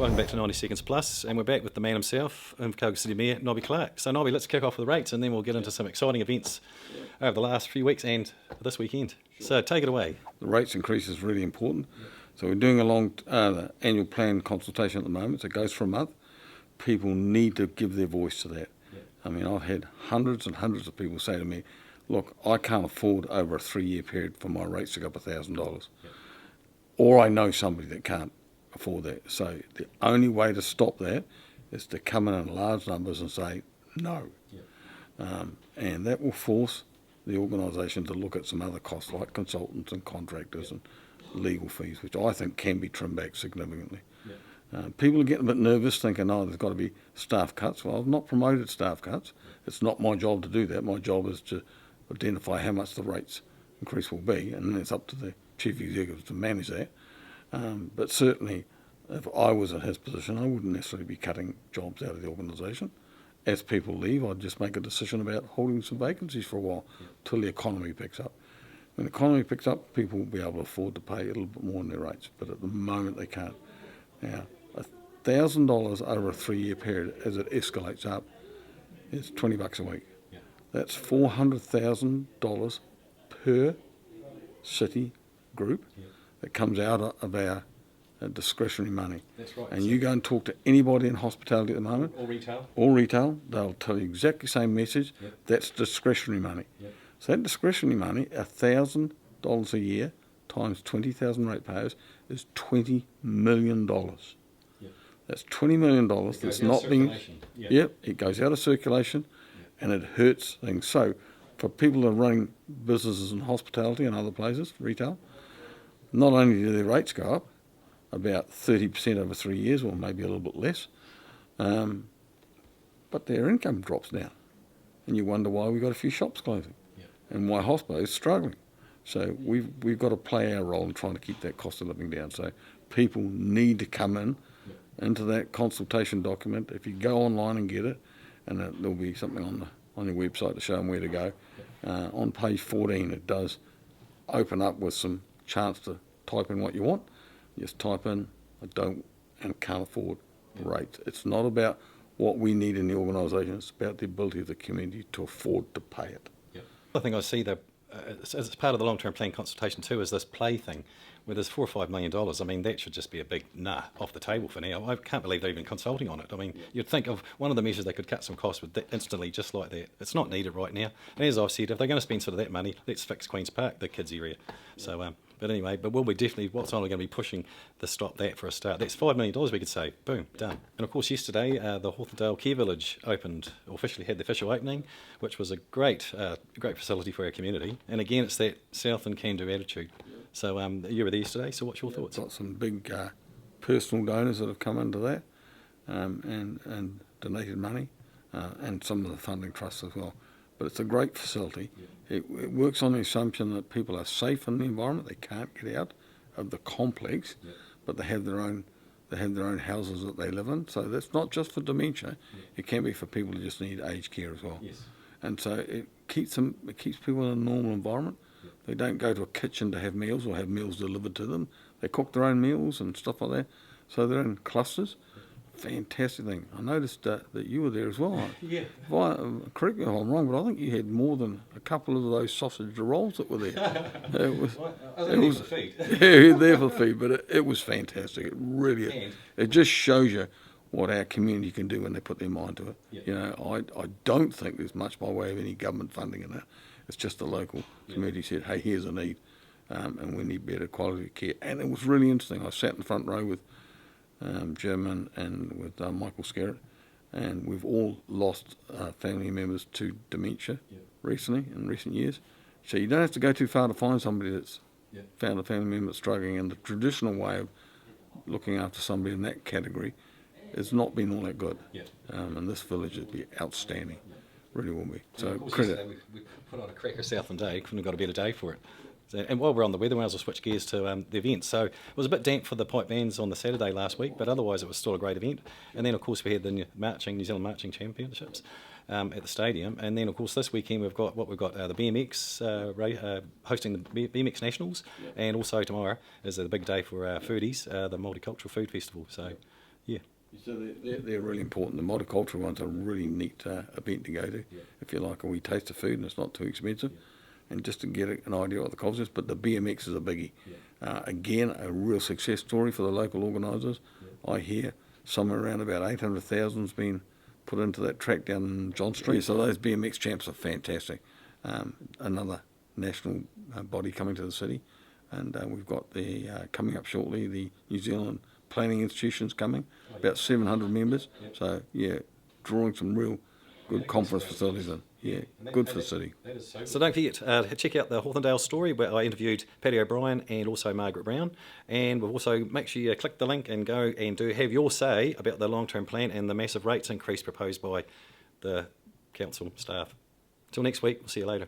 Welcome back to 90 Seconds Plus, and we're back with the man himself, Invercargill City Mayor, Nobby. So Nobby, let's kick off with the rates and then we'll get into some exciting events over the last few weeks and this weekend. So take it away. The rates increase is really important. So we're doing the annual plan consultation at the moment, so it goes for a month. People need to give their voice to that. I mean, I've had hundreds and hundreds of people say to me, look, I can't afford over a 3-year period for my rates to go up $1,000. Or I know somebody that can't afford that. So the only way to stop that is to come in large numbers and say no. And that will force the organisation to look at some other costs like consultants and contractors and legal fees, which I think can be trimmed back significantly. People are getting a bit nervous thinking, oh, there's got to be staff cuts. Well, I've not promoted staff cuts. It's not my job to do that. My job is to identify how much the rates increase will be, and then it's up to the chief executive to manage that. But certainly, if I was in his position, I wouldn't necessarily be cutting jobs out of the organisation. As people leave, I'd just make a decision about holding some vacancies for a while till the economy picks up. When the economy picks up, people will be able to afford to pay a little bit more in their rates, but at the moment they can't. Now, $1,000 over a 3-year period, as it escalates up, is $20 a week. That's $400,000 per city group that comes out of our discretionary money. That's right. And you go and talk to anybody in hospitality at the moment, or retail, they'll tell you exactly the same message. That's discretionary money. So that discretionary money, $1,000 a year times 20,000 ratepayers, is $20 million. That's $20 million that's not being. It goes out of circulation, and it hurts things. So for people that are running businesses in hospitality and other places, retail, not only do their rates go up about 30% over 3 years, or maybe a little bit less, but their income drops down. And you wonder why we've got a few shops closing and why hospital is struggling. So we've got to play our role in trying to keep that cost of living down. So people need to come into that consultation document. If you go online and get it, and there'll be something on your website to show them where to go. On page 14, it does open up with some chance to type in what you want. Just type in, I don't and can't afford rates. It's not about what we need in the organisation, it's about the ability of the community to afford to pay it. I think I see as part of the long-term plan consultation too is this play thing, where there's $4 or $5 million. I mean, that should just be a big off the table for now. I can't believe they're even consulting on it. I mean, you'd think of one of the measures they could cut some costs with instantly, just like that. It's not needed right now. And as I've said, if they're going to spend sort of that money, let's fix Queen's Park, the kids' area. So, but anyway, we'll be definitely, what's only going to be pushing the stop that for a start. That's $5 million we could save. Boom, done. And of course, yesterday, the Hawthorndale Care Village officially had the official opening, which was a great facility for our community. And again, it's that South and can-do attitude. So you were there yesterday, so what's your thoughts? Got some big personal donors that have come into that and donated money, and some of the funding trusts as well. But it's a great facility. It works on the assumption that people are safe in the environment. They can't get out of the complex, but they have their own houses that they live in. So that's not just for dementia. It can be for people who just need aged care as well. And so it keeps people in a normal environment. They don't go to a kitchen to have meals or have meals delivered to them. They cook their own meals and stuff like that. So they're in clusters. Fantastic thing. I noticed that you were there as well. Correct me if I'm wrong, but I think you had more than a couple of those sausage rolls that were there. I was there for feed. Yeah, there for feed, but it was fantastic. It really, it just shows you what our community can do when they put their mind to it. You know, I don't think there's much by way of any government funding in that. It's just the local community said, hey, here's a need, and we need better quality care. And it was really interesting. I sat in the front row with Jim and with Michael Scarrett, and we've all lost family members to dementia recently, in recent years. So you don't have to go too far to find somebody that's found a family member that's struggling, and the traditional way of looking after somebody in that category has not been all that good. And this village would be outstanding. Really will be. So credit. We put on a cracker Southland Day. Couldn't have got a better day for it. So, and while we're on the weather, we might as well switch gears to the event. So it was a bit damp for the pipe bands on the Saturday last week, but otherwise it was still a great event. And then of course we had the New Zealand Marching Championships at the stadium. And then of course this weekend we've got the BMX hosting the BMX Nationals, and also tomorrow is the big day for foodies, the Multicultural Food Festival. So Yeah. So they're really important. The multicultural ones are a really neat event to go to, if you like, and we taste the food and it's not too expensive. And just to get an idea of what the culture is, but the BMX is a biggie. Again, a real success story for the local organisers. I hear somewhere around about 800,000 has been put into that track down John Street. So those BMX champs are fantastic. Another national body coming to the city, and we've got the coming up shortly, the New Zealand Planning Institution's coming, about 700 members. So yeah, drawing some real good conference facilities in. Yeah, good for the city. So don't forget, check out the Hawthorndale story where I interviewed Paddy O'Brien and also Margaret Brown. And we'll also make sure you click the link and go and have your say about the long-term plan and the massive rates increase proposed by the council staff. Till next week, we'll see you later.